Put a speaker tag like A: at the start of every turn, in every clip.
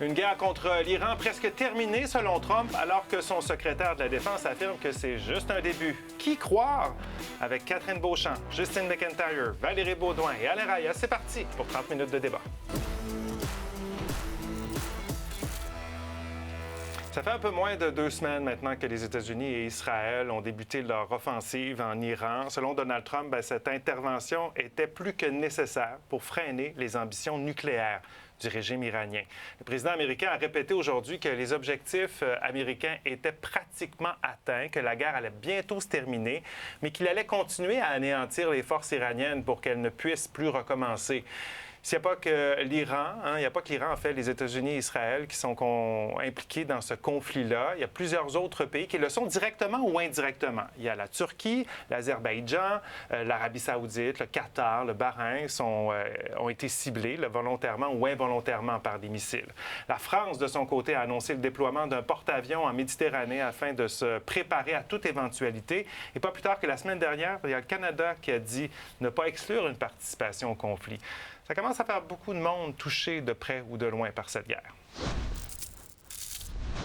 A: Une guerre contre l'Iran presque terminée selon Trump, alors que son secrétaire de la Défense affirme que c'est juste un début. Qui croire? Avec Catherine Beauchamp, Justine McIntyre, Valérie Beaudoin et Alain Raya, c'est parti pour 30 minutes de débat. Ça fait un peu moins de 2 semaines maintenant que les États-Unis et Israël ont débuté leur offensive en Iran. Selon Donald Trump, cette intervention était plus que nécessaire pour freiner les ambitions nucléaires du régime iranien. Le président américain a répété aujourd'hui que les objectifs américains étaient pratiquement atteints, que la guerre allait bientôt se terminer, mais qu'il allait continuer à anéantir les forces iraniennes pour qu'elles ne puissent plus recommencer. S'il n'y a pas que l'Iran, il n'y a pas que l'Iran, en fait, les États-Unis et Israël qui sont impliqués dans ce conflit-là. Il y a plusieurs autres pays qui le sont directement ou indirectement. Il y a la Turquie, l'Azerbaïdjan, l'Arabie saoudite, le Qatar, le Bahreïn ont été ciblés volontairement ou involontairement par des missiles. La France, de son côté, a annoncé le déploiement d'un porte-avions en Méditerranée afin de se préparer à toute éventualité. Et pas plus tard que la semaine dernière, il y a le Canada qui a dit ne pas exclure une participation au conflit. Ça commence à faire beaucoup de monde touché de près ou de loin par cette guerre.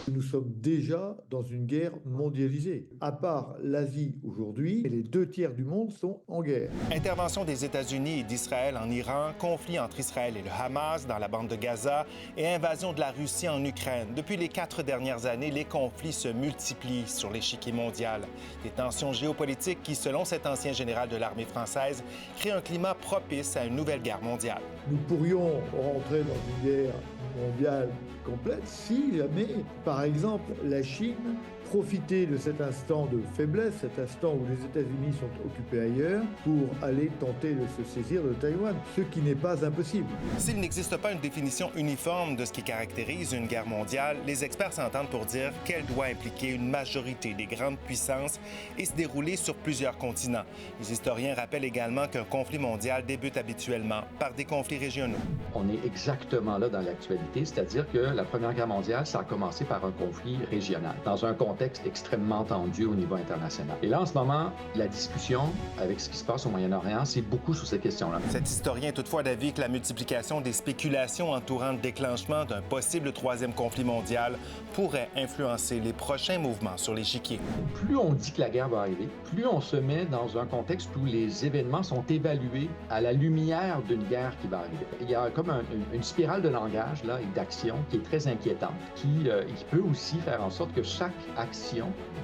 B: Nous sommes déjà dans une guerre mondialisée. À part l'Asie aujourd'hui, les 2 tiers du monde sont en guerre.
A: Intervention des États-Unis et d'Israël en Iran, conflit entre Israël et le Hamas dans la bande de Gaza et invasion de la Russie en Ukraine. Depuis les 4 dernières années, les conflits se multiplient sur l'échiquier mondial. Des tensions géopolitiques qui, selon cet ancien général de l'armée française, créent un climat propice à une nouvelle guerre mondiale.
B: Nous pourrions rentrer dans une guerre mondiale complète si jamais, par exemple, la Chine profitait de cet instant de faiblesse, cet instant où les États-Unis sont occupés ailleurs, pour aller tenter de se saisir de Taïwan, ce qui n'est pas impossible.
A: S'il n'existe pas une définition uniforme de ce qui caractérise une guerre mondiale, les experts s'entendent pour dire qu'elle doit impliquer une majorité des grandes puissances et se dérouler sur plusieurs continents. Les historiens rappellent également qu'un conflit mondial débute habituellement par des conflits régionaux.
C: On est exactement là dans l'actualité, c'est-à-dire que la Première Guerre mondiale, ça a commencé par un conflit régional, dans un contexte extrêmement tendu au niveau international. Et là, en ce moment, la discussion avec ce qui se passe au Moyen-Orient, c'est beaucoup sur ces questions-là.
A: Cet historien est toutefois d'avis que la multiplication des spéculations entourant le déclenchement d'un possible 3e conflit mondial pourrait influencer les prochains mouvements sur l'échiquier.
C: Plus on dit que la guerre va arriver, plus on se met dans un contexte où les événements sont évalués à la lumière d'une guerre qui va arriver. Il y a comme une spirale de langage là, et d'action qui est très inquiétante, qui peut aussi faire en sorte que chaque action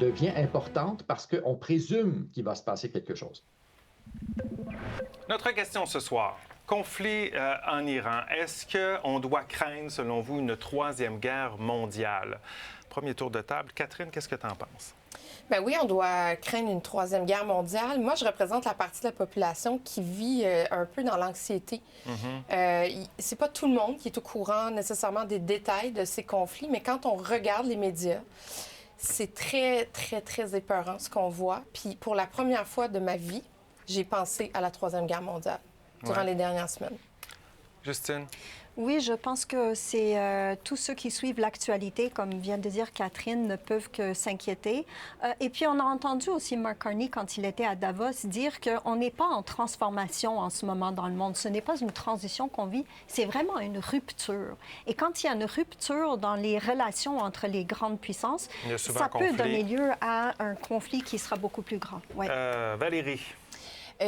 C: devient importante parce qu'on présume qu'il va se passer quelque chose.
A: Notre question ce soir. Conflit en Iran. Est-ce qu'on doit craindre, selon vous, une 3e guerre mondiale? Premier tour de table. Catherine, qu'est-ce que tu en penses?
D: Bien oui, on doit craindre une 3e guerre mondiale. Moi, je représente la partie de la population qui vit un peu dans l'anxiété. C'est pas tout le monde qui est au courant nécessairement des détails de ces conflits, mais quand on regarde les médias, c'est très, très, très épeurant ce qu'on voit. Puis pour la première fois de ma vie, j'ai pensé à la 3e guerre mondiale durant les dernières semaines.
A: Justine?
E: Oui, je pense que c'est tous ceux qui suivent l'actualité, comme vient de dire Catherine, ne peuvent que s'inquiéter. Et puis, on a entendu aussi Mark Carney, quand il était à Davos, dire qu'on n'est pas en transformation en ce moment dans le monde. Ce n'est pas une transition qu'on vit, c'est vraiment une rupture. Et quand il y a une rupture dans les relations entre les grandes puissances, ça peut donner lieu à un conflit qui sera beaucoup plus grand. Ouais.
A: Valérie?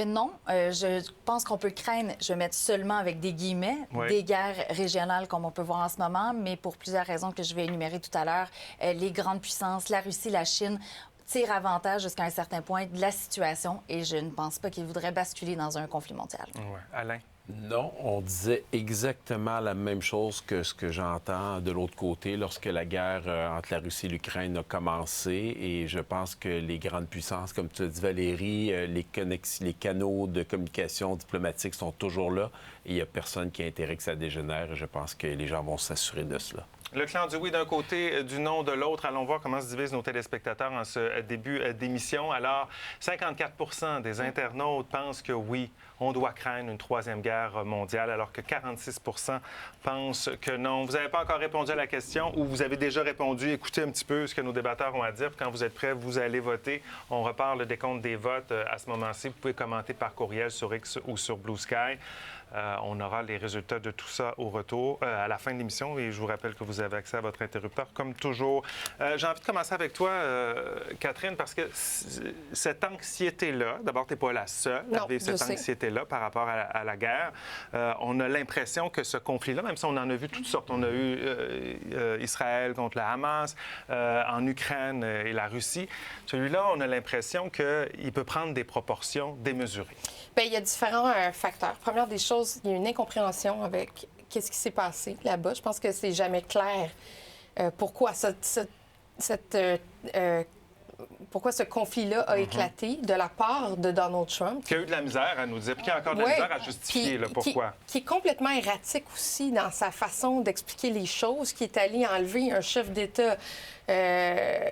F: Non, je pense qu'on peut craindre, je vais mettre seulement avec des guillemets, des guerres régionales comme on peut voir en ce moment, mais pour plusieurs raisons que je vais énumérer tout à l'heure, les grandes puissances, la Russie, la Chine, tirent avantage jusqu'à un certain point de la situation et je ne pense pas qu'ils voudraient basculer dans un conflit mondial.
A: Alain?
G: Non, on disait exactement la même chose que ce que j'entends de l'autre côté lorsque la guerre entre la Russie et l'Ukraine a commencé. Et je pense que les grandes puissances, comme tu as dit Valérie, les canaux de communication diplomatique sont toujours là. Et il n'y a personne qui a intérêt que ça dégénère. Et je pense que les gens vont s'assurer de cela.
A: Le clan du oui d'un côté, du non de l'autre. Allons voir comment se divisent nos téléspectateurs en ce début d'émission. Alors, 54 des internautes pensent que oui, on doit craindre une 3e guerre mondiale, alors que 46 pensent que non. Vous n'avez pas encore répondu à la question ou vous avez déjà répondu. Écoutez un petit peu ce que nos débatteurs ont à dire. Puis quand vous êtes prêts, vous allez voter. On repart le décompte des votes à ce moment-ci. Vous pouvez commenter par courriel sur X ou sur Blue Sky. On aura les résultats de tout ça au retour à la fin de l'émission et je vous rappelle que vous avez accès à votre interrupteur comme toujours. J'ai envie de commencer avec toi, Catherine, parce que cette anxiété-là, d'abord, tu n'es pas la seule à vivre cette anxiété-là par rapport à la guerre. On a l'impression que ce conflit-là, même si on en a vu toutes sortes, on a eu Israël contre le Hamas, en Ukraine et la Russie, celui-là, on a l'impression qu'il peut prendre des proportions démesurées.
D: Bien, il y a différents facteurs. Première des choses, il y a une incompréhension avec qu'est-ce qui s'est passé là-bas. Je pense que c'est jamais clair pourquoi pourquoi ce conflit-là a éclaté de la part de Donald Trump.
A: Qui a eu de la misère à nous dire, puis qui a encore de la misère à justifier pourquoi.
D: Qui est complètement erratique aussi dans sa façon d'expliquer les choses, qui est allé enlever un chef d'État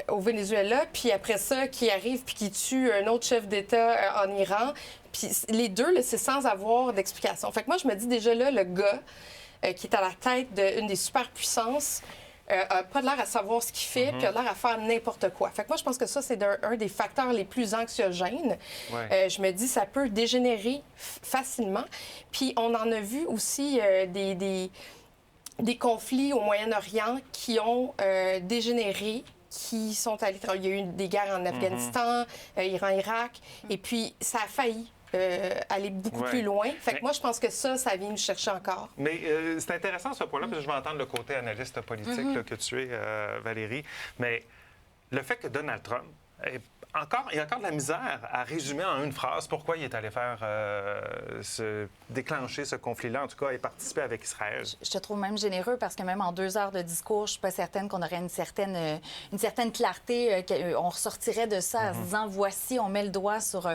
D: au Venezuela, puis après ça, qui arrive puis qui tue un autre chef d'État en Iran. Puis les deux, c'est sans avoir d'explication. Fait que moi, je me dis déjà là, le gars qui est à la tête d'une des superpuissances, n'a pas l'air à savoir ce qu'il fait, puis a l'air à faire n'importe quoi. Fait que moi, je pense que ça, c'est un des facteurs les plus anxiogènes. Ouais. Je me dis, ça peut dégénérer facilement. Puis on en a vu aussi des conflits au Moyen-Orient qui ont dégénéré, qui sont allés... Il y a eu des guerres en Afghanistan, Iran-Irak, et puis ça a failli aller beaucoup plus loin. Fait que moi, je pense que ça vient nous chercher encore.
A: Mais c'est intéressant ce point-là, parce que je vais entendre le côté analyste politique là, que tu es, Valérie. Mais le fait que Donald Trump il y a encore de la misère à résumer en une phrase pourquoi il est allé faire déclencher ce conflit-là, en tout cas, et participer avec Israël.
F: Je te trouve même généreux parce que même en 2 heures de discours, je suis pas certaine qu'on aurait une certaine clarté, qu'on ressortirait de ça en se disant voici, on met le doigt sur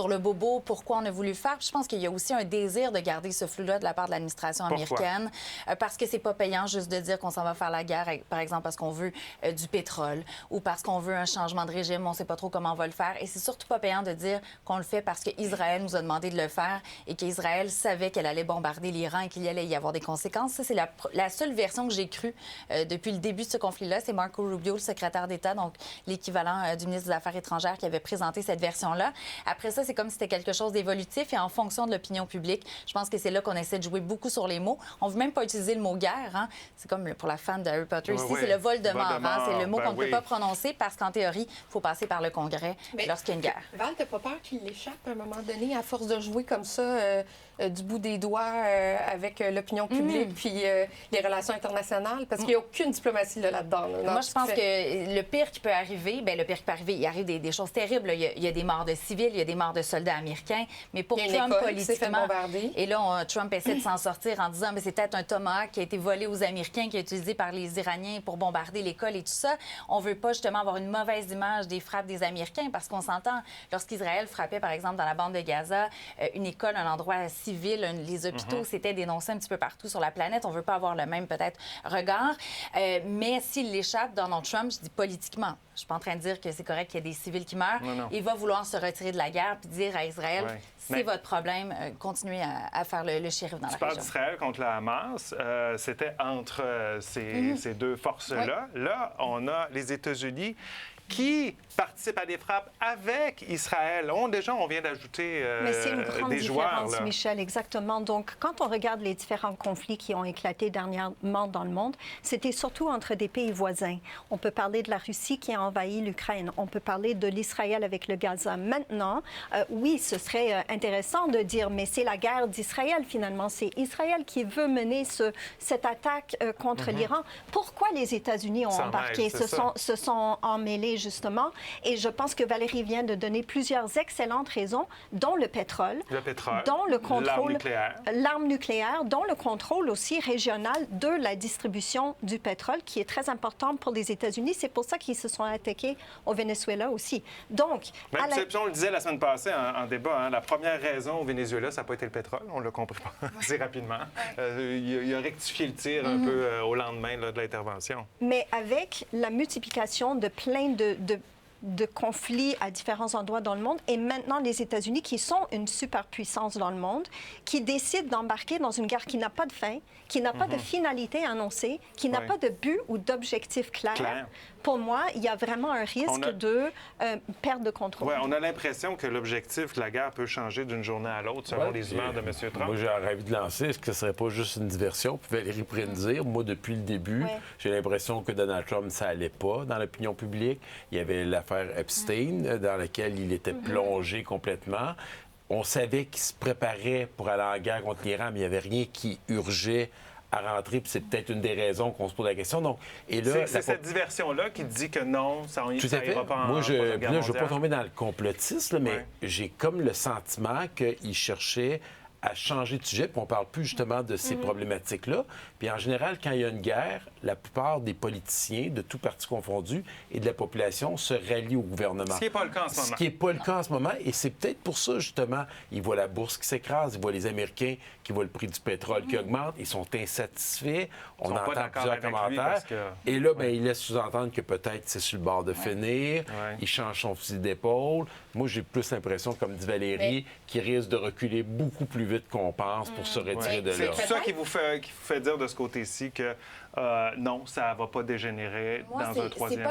F: le bobo, pourquoi on a voulu le faire. Puis je pense qu'il y a aussi un désir de garder ce flou-là de la part de l'administration américaine parce que c'est pas payant juste de dire qu'on s'en va faire la guerre, par exemple parce qu'on veut du pétrole ou parce qu'on veut un changement de régime, on sait pas trop comment on va le faire. Et c'est surtout pas payant de dire qu'on le fait parce qu'Israël nous a demandé de le faire et qu'Israël savait qu'elle allait bombarder l'Iran et qu'il y allait y avoir des conséquences. Ça, c'est la seule version que j'ai crue depuis le début de ce conflit-là. C'est Marco Rubio, le secrétaire d'État, donc l'équivalent du ministre des Affaires étrangères, qui avait présenté cette version-là. Après ça, c'est comme si c'était quelque chose d'évolutif et en fonction de l'opinion publique. Je pense que c'est là qu'on essaie de jouer beaucoup sur les mots. On veut même pas utiliser le mot guerre. Hein? C'est comme pour la fan de Harry Potter ici, c'est le Voldemort. Hein? C'est le mot qu'on ne peut pas prononcer parce qu'en théorie, il faut passer par le Congrès lorsqu'il y a une guerre.
D: Val, t'as pas peur qu'il l'échappe à un moment donné, à force de jouer comme ça, du bout des doigts avec l'opinion publique puis les relations internationales? Parce qu'il n'y a aucune diplomatie là-dedans.
F: Moi, je pense que le pire qui peut arriver, il arrive des choses terribles. Il y a des morts de civils, il y a des morts de soldats américains. Mais pour Trump, politiquement... Et là, Trump essaie de s'en sortir en disant que c'est peut-être un Tomahawk qui a été volé aux Américains, qui est utilisé par les Iraniens pour bombarder l'école et tout ça. On veut pas justement avoir une mauvaise image des frappes des Américains parce qu'on s'entend, lorsqu'Israël frappait, par exemple, dans la bande de Gaza, une école, un endroit civil, les hôpitaux, c'était dénoncé un petit peu partout sur la planète. On veut pas avoir le même, peut-être, regard. Mais s'il l'échappe, Donald Trump, je dis politiquement, je suis pas en train de dire que c'est correct qu'il y ait des civils qui meurent. Non. Il va vouloir se retirer de la guerre puis dire à Israël, c'est votre problème, continuez à faire le shérif dans la région. Tu
A: parles d'Israël contre le Hamas. C'était entre ces deux forces-là. Là, on a les États-Unis qui participent à des frappes avec Israël. Déjà, on vient d'ajouter
E: Mais c'est une grande
A: des
E: différence,
A: joueurs,
E: Michel, exactement. Donc, quand on regarde les différents conflits qui ont éclaté dernièrement dans le monde, c'était surtout entre des pays voisins. On peut parler de la Russie qui a envahi l'Ukraine. On peut parler de l'Israël avec le Gaza. Maintenant, oui, ce serait intéressant de dire, mais c'est la guerre d'Israël, finalement. C'est Israël qui veut mener cette attaque contre l'Iran. Pourquoi les États-Unis ont embarqué, se sont emmêlés, justement? Et je pense que Valérie vient de donner plusieurs excellentes raisons, dont le pétrole, dont le contrôle, l'arme nucléaire, dont le contrôle aussi régional de la distribution du pétrole, qui est très important pour les États-Unis. C'est pour ça qu'ils se sont attaqués au Venezuela aussi. Donc,
A: on le disait la semaine passée en débat, la première raison au Venezuela, ça n'a pas été le pétrole. On l'a compris assez rapidement. Il a rectifié le tir un peu au lendemain de l'intervention.
E: Mais avec la multiplication de plein de de conflits à différents endroits dans le monde, et maintenant les États-Unis, qui sont une superpuissance dans le monde, qui décident d'embarquer dans une guerre qui n'a pas de fin, qui n'a pas de finalité annoncée, qui n'a pas de but ou d'objectif clair. Pour moi, il y a vraiment un risque de perte de contrôle.
A: Oui, on a l'impression que l'objectif de la guerre peut changer d'une journée à l'autre selon les humeurs de M. Trump.
G: Moi, j'aurais envie de lancer, est-ce que ce ne serait pas juste une diversion? Puis Valérie pourrait le dire. Moi, depuis le début, j'ai l'impression que Donald Trump, ça n'allait pas dans l'opinion publique. Il y avait l'affaire Epstein, dans laquelle il était plongé complètement. On savait qu'il se préparait pour aller en guerre contre l'Iran, mais il n'y avait rien qui urgeait à rentrer, puis c'est peut-être une des raisons qu'on se pose la question. Donc, et là,
A: c'est cette diversion-là qui dit que non, ça ira pas en
G: Moi, je ne veux pas
A: tomber
G: tomber dans le complotisme, mais j'ai comme le sentiment qu'il cherchait à changer de sujet, puis on ne parle plus justement de ces problématiques-là. Puis en général, quand il y a une guerre, la plupart des politiciens, de tous partis confondus, et de la population se rallient au gouvernement.
A: Ce qui n'est pas le cas en ce moment.
G: Ce qui n'est pas le cas en ce moment, et c'est peut-être pour ça, justement, ils voient la bourse qui s'écrase, ils voient les Américains qui voient le prix du pétrole qui augmente, ils sont insatisfaits, on entend plusieurs commentaires. Et là, bien, ils laissent sous-entendre que peut-être c'est sur le bord de finir, il change son fusil d'épaule. Moi, j'ai plus l'impression, comme dit Valérie, qu'il risque de reculer beaucoup plus vite qu'on pense pour se retirer de là.
A: C'est tout ça qui vous fait dire de ce côté-ci que non, ça ne va pas dégénérer dans un troisième...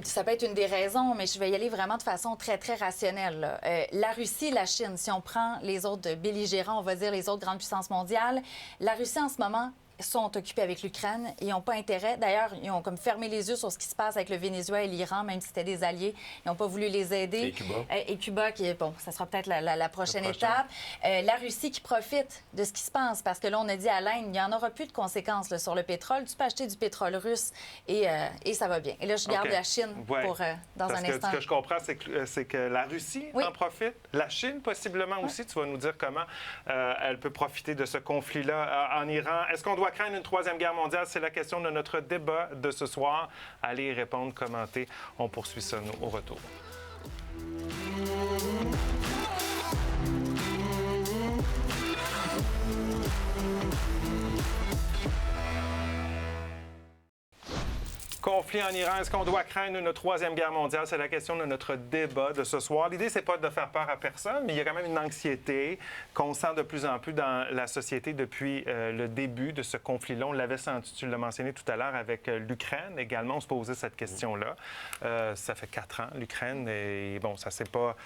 F: Ça peut être une des raisons, mais je vais y aller vraiment de façon très, très rationnelle. Là. La Russie, la Chine, si on prend les autres belligérants, on va dire les autres grandes puissances mondiales, la Russie en ce moment sont occupés avec l'Ukraine. Ils n'ont pas intérêt. D'ailleurs, ils ont comme fermé les yeux sur ce qui se passe avec le Venezuela et l'Iran, même si c'était des alliés. Ils n'ont pas voulu les aider.
G: Et Cuba.
F: Et Cuba, qui est, bon, ça sera peut-être la prochaine étape. La Russie qui profite de ce qui se passe, parce que là, on a dit à l'Inde, il n'y en aura plus de conséquences là, sur le pétrole. Tu peux acheter du pétrole russe et ça va bien. Et là, je garde la Chine pour dans un instant.
A: Ce que je comprends, c'est que la Russie en profite. La Chine, possiblement aussi. Tu vas nous dire comment elle peut profiter de ce conflit-là en Iran. Est-ce qu'on doit craindre une troisième guerre mondiale? C'est la question de notre débat de ce soir. Allez y répondre, commenter. On poursuit ça, nous, au retour. Conflit en Iran, est-ce qu'on doit craindre une troisième guerre mondiale? C'est la question de notre débat de ce soir. L'idée, c'est pas de faire peur à personne, mais il y a quand même une anxiété qu'on sent de plus en plus dans la société depuis le début de ce conflit-là. On l'avait senti, tu l'as mentionné tout à l'heure, avec l'Ukraine également. On se posait cette question-là. Ça fait 4 ans, l'Ukraine, et bon, ça c'est pas,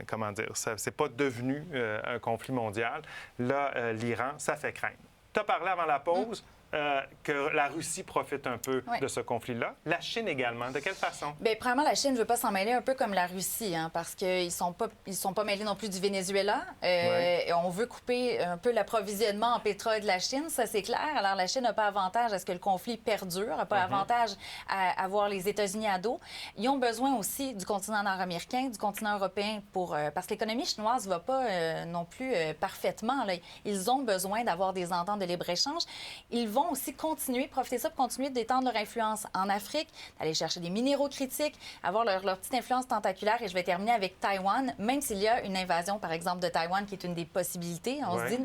A: comment dire, ça c'est pas devenu un conflit mondial. Là, l'Iran, ça fait craindre. Tu as parlé avant la pause. Que la Russie profite un peu de ce conflit-là. La Chine également. De quelle façon?
F: Bien, premièrement, la Chine ne veut pas s'en mêler un peu comme la Russie, hein, parce qu'ils ne sont pas mêlés non plus du Venezuela. On veut couper un peu l'approvisionnement en pétrole de la Chine, ça c'est clair. Alors, la Chine n'a pas avantage à ce que le conflit perdure, n'a pas avantage à avoir les États-Unis à dos. Ils ont besoin aussi du continent nord-américain, du continent européen, parce que l'économie chinoise ne va pas non plus parfaitement. Là. Ils ont besoin d'avoir des ententes de libre-échange. Ils vont aussi profiter de ça pour continuer d'étendre leur influence en Afrique, aller chercher des minéraux critiques, avoir leur petite influence tentaculaire. Et je vais terminer avec Taïwan, même s'il y a une invasion, par exemple, de Taïwan, qui est une des possibilités. On se dit,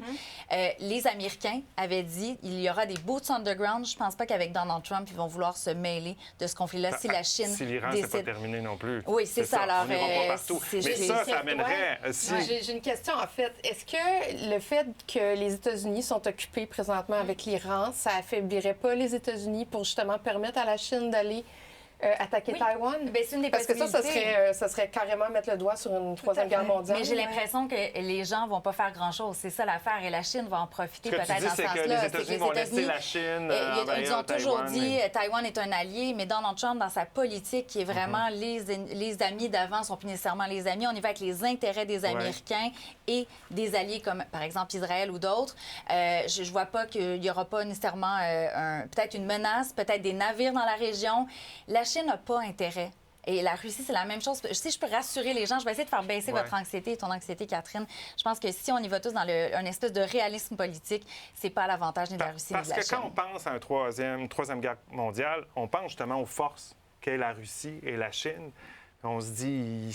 F: les Américains avaient dit il y aura des boots underground. Je ne pense pas qu'avec Donald Trump, ils vont vouloir se mêler de ce conflit-là si la Chine
A: si l'Iran,
F: décide...
A: c'est pas terminé non plus.
F: Oui, c'est ça. Alors,
A: on n'ira pas partout. Mais ça amènerait...
D: J'ai une question, en fait. Est-ce que le fait que les États-Unis sont occupés présentement avec l'Iran, ça affaiblirait pas les États-Unis pour justement permettre à la Chine d'aller attaquer Taïwan?
F: Bien, c'est une des
D: Parce que ça serait carrément mettre le doigt sur une troisième guerre mondiale.
F: Mais j'ai l'impression que les gens vont pas faire grand-chose. C'est ça l'affaire. Et la Chine va en profiter peut-être dans ce sens-là.
A: Les États-Unis vont laisser la Chine
F: ils ont toujours dit Taïwan est un allié, mais Donald Trump, dans sa politique, qui est vraiment les amis d'avant sont plus nécessairement les amis. On y va avec les intérêts des Américains et des alliés comme, par exemple, Israël ou d'autres. Je vois pas qu'il y aura pas nécessairement peut-être une menace, peut-être des navires dans la région. La Chine n'a pas intérêt. Et la Russie, c'est la même chose. Si je peux rassurer les gens, je vais essayer de faire baisser votre anxiété et ton anxiété, Catherine. Je pense que si on y va tous dans un espèce de réalisme politique, c'est pas à l'avantage ni de la Russie ni de la Chine.
A: Parce que quand on pense à une troisième guerre mondiale, on pense justement aux forces qu'est la Russie et la Chine. On se dit, il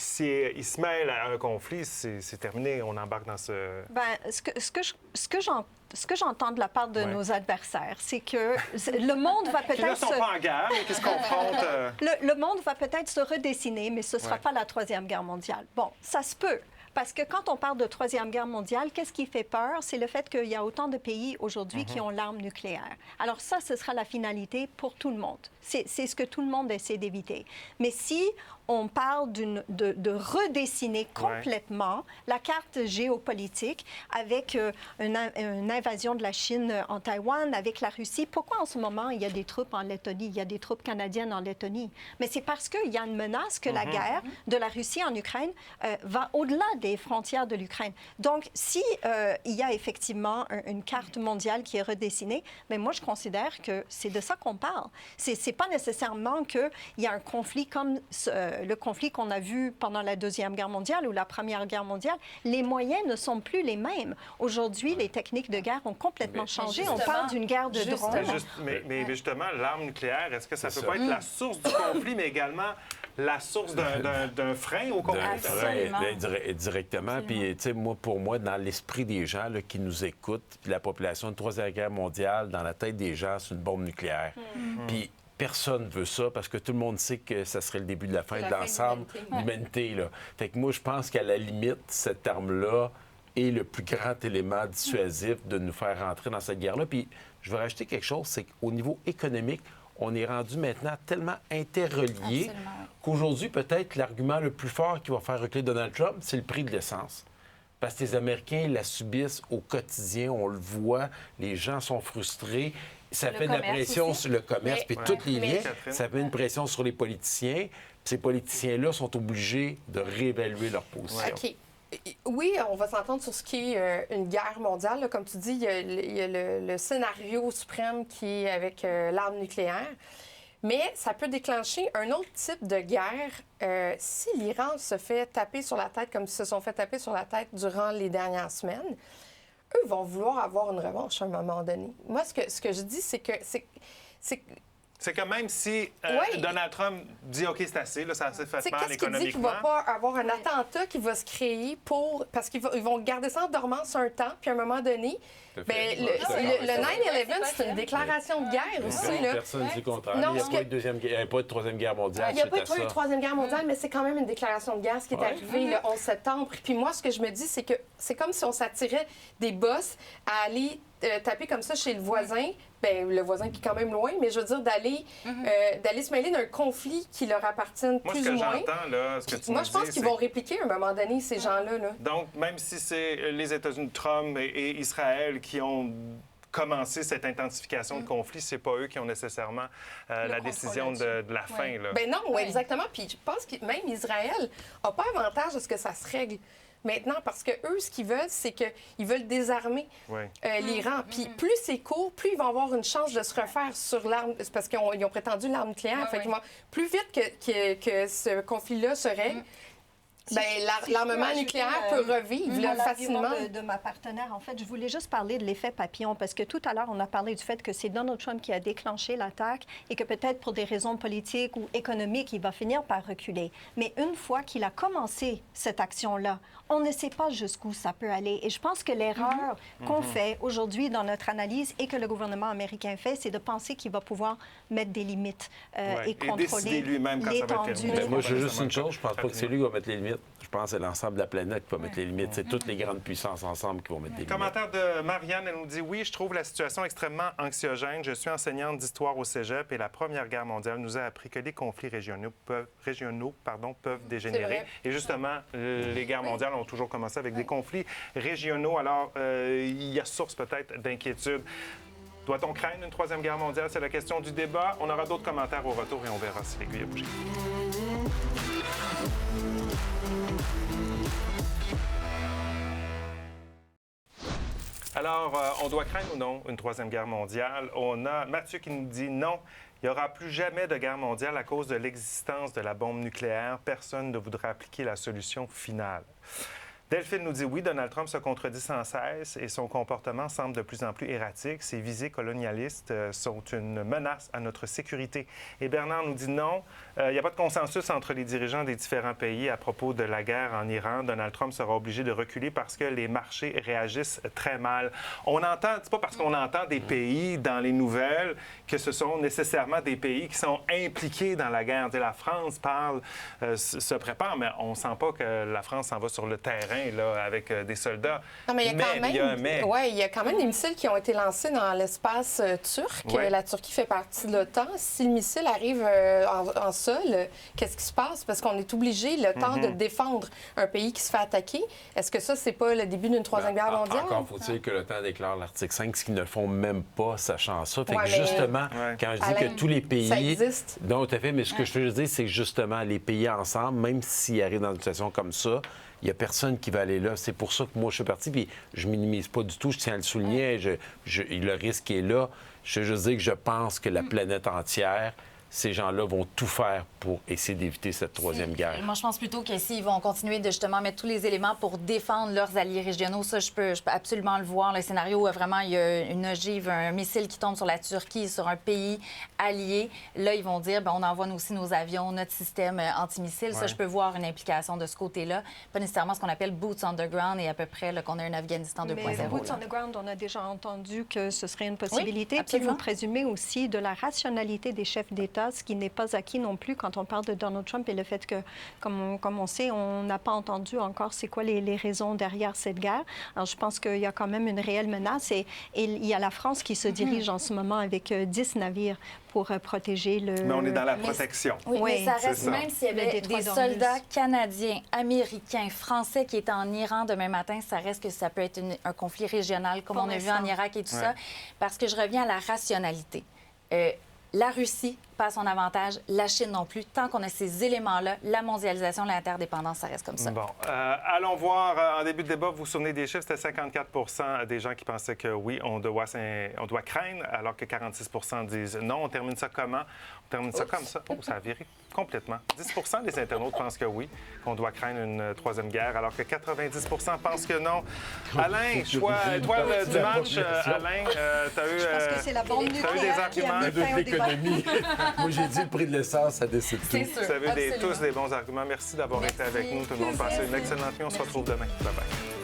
A: se mêle à un conflit, c'est terminé, on embarque dans ce...
E: Bien, ce que j'entends de la part de nos adversaires, c'est que le monde va
A: Puis là, ils
E: peut-être
A: sont pas en guerre, mais qu'est-ce qu'on confronte?
E: le monde va peut-être se redessiner, mais ce ne sera
A: Ouais.
E: pas la Troisième Guerre mondiale. Bon, ça se peut. Parce que quand on parle de Troisième Guerre mondiale, qu'est-ce qui fait peur? C'est le fait qu'il y a autant de pays aujourd'hui qui ont l'arme nucléaire. Alors ça, ce sera la finalité pour tout le monde. C'est ce que tout le monde essaie d'éviter. Mais si on parle de redessiner complètement la carte géopolitique avec une invasion de la Chine en Taïwan, avec la Russie, pourquoi en ce moment il y a des troupes en Lettonie, il y a des troupes canadiennes en Lettonie? Mais c'est parce qu'il y a une menace que la guerre de la Russie en Ukraine va au-delà des frontières de l'Ukraine. Donc, si il y a effectivement une carte mondiale qui est redessinée, mais moi, je considère que c'est de ça qu'on parle. C'est pas nécessairement qu'il y a un conflit comme le conflit qu'on a vu pendant la Deuxième Guerre mondiale ou la Première Guerre mondiale. Les moyens ne sont plus les mêmes. Aujourd'hui, les techniques de guerre ont complètement changé. On parle d'une guerre de drones.
A: Mais justement, l'arme nucléaire, est-ce que ça peut pas être la source du conflit, mais également la source d'un frein au conflit?
G: Directement. Puis, tu sais, pour moi, dans l'esprit des gens là, qui nous écoutent, puis la population de Troisième Guerre mondiale, dans la tête des gens, c'est une bombe nucléaire. Puis, personne ne veut ça parce que tout le monde sait que ça serait le début de la fin de l'ensemble de l'humanité. Fait que moi, je pense qu'à la limite, cette arme-là est le plus grand élément dissuasif de nous faire rentrer dans cette guerre-là. Puis, je veux rajouter quelque chose, c'est qu'au niveau économique, on est rendu maintenant tellement interreliés qu'aujourd'hui, peut-être, l'argument le plus fort qui va faire reculer Donald Trump, c'est le prix de l'essence. Parce que les Américains la subissent au quotidien, on le voit, les gens sont frustrés. Ça fait de la pression sur le commerce, puis tous les liens. Ça fait une pression sur les politiciens. Ces politiciens-là sont obligés de réévaluer leur position.
D: OK. Oui, on va s'entendre sur ce qui est une guerre mondiale. Là. Comme tu dis, il y a le scénario suprême qui est avec l'arme nucléaire. Mais ça peut déclencher un autre type de guerre si l'Iran se fait taper sur la tête comme ils se sont fait taper sur la tête durant les dernières semaines. Eux vont vouloir avoir une revanche à un moment donné. Moi, ce que je dis, c'est que
A: c'est que même si Donald Trump dit OK, c'est assez, là, ça s'est fait mal
D: qu'est-ce qui dit qu'il ne
A: économiquement.
D: va pas avoir un attentat qui va se créer parce qu'ils vont garder ça en dormance un temps, puis à un moment donné, le 9/11, c'est une déclaration de guerre aussi. Là.
G: Personne ne dit le contraire.
D: Non,
G: Il n'y a pas de Troisième Guerre mondiale.
D: Il n'y a pas eu de Troisième Guerre mondiale, mais c'est quand même une déclaration de guerre, ce qui est arrivé le 11 septembre. Puis moi, ce que je me dis, c'est que c'est comme si on s'attirait des boss à aller taper comme ça chez le voisin, bien, le voisin qui est quand même loin, mais je veux dire d'aller se mêler d'un conflit qui leur appartient plus ou moins.
A: Moi, ce que j'entends, là, ce que tu
D: moi,
A: nous
D: je pense
A: dis,
D: qu'ils vont répliquer à un moment donné, ces gens-là. Là.
A: Donc, même si c'est les États-Unis, Trump et Israël qui ont commencé cette intensification de conflit, c'est pas eux qui ont nécessairement la décision de la fin. Là.
D: Ben non, exactement. Puis je pense que même Israël n'a pas avantage à ce que ça se règle maintenant, parce que eux, ce qu'ils veulent, c'est qu'ils veulent désarmer l'Iran. Puis plus c'est court, plus ils vont avoir une chance de se refaire sur l'arme, parce qu'ils ont prétendu l'arme nucléaire. Fait qu'ils vont, plus vite que ce conflit-là se règle, l'armement nucléaire peut revivre là, facilement.
E: De ma partenaire, en fait, je voulais juste parler de l'effet papillon, parce que tout à l'heure, on a parlé du fait que c'est Donald Trump qui a déclenché l'attaque et que peut-être pour des raisons politiques ou économiques, il va finir par reculer. Mais une fois qu'il a commencé cette action-là, on ne sait pas jusqu'où ça peut aller. Et je pense que l'erreur qu'on fait aujourd'hui dans notre analyse et que le gouvernement américain fait, c'est de penser qu'il va pouvoir mettre des limites et contrôler l'étendue.
G: Moi, je veux juste une chose, je pense pas que c'est lui qui va mettre les limites. Je pense que c'est l'ensemble de la planète qui va mettre les limites. C'est toutes les grandes puissances ensemble qui vont mettre des limites.
A: Commentaire de Marianne, elle nous dit « Oui, je trouve la situation extrêmement anxiogène. Je suis enseignante d'histoire au cégep et la Première Guerre mondiale nous a appris que les conflits régionaux peuvent dégénérer. Et justement, les guerres mondiales ont toujours commencé avec des conflits régionaux. Alors, il y a source peut-être d'inquiétude. Doit-on craindre une Troisième Guerre mondiale? C'est la question du débat. On aura d'autres commentaires au retour et on verra si l'aiguille a bougé. Alors, on doit craindre ou non une Troisième Guerre mondiale? On a Mathieu qui nous dit non. Il n'y aura plus jamais de guerre mondiale à cause de l'existence de la bombe nucléaire. Personne ne voudra appliquer la solution finale. Delphine nous dit oui, Donald Trump se contredit sans cesse et son comportement semble de plus en plus erratique. Ses visées colonialistes sont une menace à notre sécurité. Et Bernard nous dit non, il n'y a pas de consensus entre les dirigeants des différents pays à propos de la guerre en Iran. Donald Trump sera obligé de reculer parce que les marchés réagissent très mal. On entend, c'est pas parce qu'on entend des pays dans les nouvelles que ce sont nécessairement des pays qui sont impliqués dans la guerre. La France parle, se prépare, mais on ne sent pas que la France s'en va sur le terrain là, avec des soldats.
D: Non, mais il y a quand même des missiles qui ont été lancés dans l'espace turc.
A: Ouais.
D: La Turquie fait partie de l'OTAN. Si le missile arrive en sol, qu'est-ce qui se passe? Parce qu'on est obligé, le temps de défendre un pays qui se fait attaquer. Est-ce que ça, c'est pas le début d'une troisième guerre mondiale?
G: Encore faut-il que l'OTAN déclare l'article 5, ce qu'ils ne font même pas, sachant ça. Fait que
D: mais...
G: justement, quand je dis
D: Alain,
G: que tous les pays...
D: ça existe.
G: Non, tout à fait, mais ce que je veux dire, c'est que justement, les pays ensemble, même s'ils arrivent dans une situation comme ça, il n'y a personne qui va aller là. C'est pour ça que moi, je suis parti, puis je minimise pas du tout, je tiens à le souligner, le risque est là. Je veux juste dire que je pense que la planète entière, ces gens-là vont tout faire pour essayer d'éviter cette troisième guerre.
F: Moi, je pense plutôt que s'ils vont continuer de justement mettre tous les éléments pour défendre leurs alliés régionaux, ça, je peux absolument le voir. Le scénario où vraiment il y a une ogive, un missile qui tombe sur la Turquie, sur un pays allié. Là, ils vont dire, on envoie aussi nos avions, notre système antimissile. Ça, je peux voir une implication de ce côté-là. Pas nécessairement ce qu'on appelle boots on the ground et à peu près qu'on a un Afghanistan 2.0.
E: Mais boots on the ground, on a déjà entendu que ce serait une possibilité.
F: Oui,
E: puis vous présumez aussi de la rationalité des chefs d'État, ce qui n'est pas acquis non plus quand on parle de Donald Trump et le fait que, comme on sait, on n'a pas entendu encore c'est quoi les raisons derrière cette guerre. Alors, je pense qu'il y a quand même une réelle menace et il y a la France qui se dirige en ce moment avec 10 navires pour protéger le...
A: Mais on est dans la protection.
F: Oui, mais ça reste,
A: ça.
F: même s'il y avait des soldats canadiens, américains, français qui étaient en Iran demain matin, ça reste que ça peut être un conflit régional, comme on a vu en Irak et tout ça, parce que je reviens à la rationalité. La Russie pas à son avantage, la Chine non plus. Tant qu'on a ces éléments-là, la mondialisation, l'interdépendance, ça reste comme ça.
A: Bon. Allons voir, en début de débat, vous vous souvenez des chiffres, c'était 54 des gens qui pensaient que oui, on doit craindre, alors que 46 disent non. On termine ça comment? On termine ça comme ça. Oh, ça a viré complètement. 10 des internautes pensent que oui, qu'on doit craindre une troisième guerre, alors que 90 pensent que non. Alain, toi, le dimanche, Alain, tu as eu...
E: Je pense que c'est la bombe nucléaire qui a mis fin au débat.
G: Moi, j'ai dit le prix de l'essence, ça décide tout.
A: Vous avez tous des bons arguments. Merci d'avoir été avec nous. Tout le monde, passez une excellente nuit. On se retrouve demain. Bye-bye.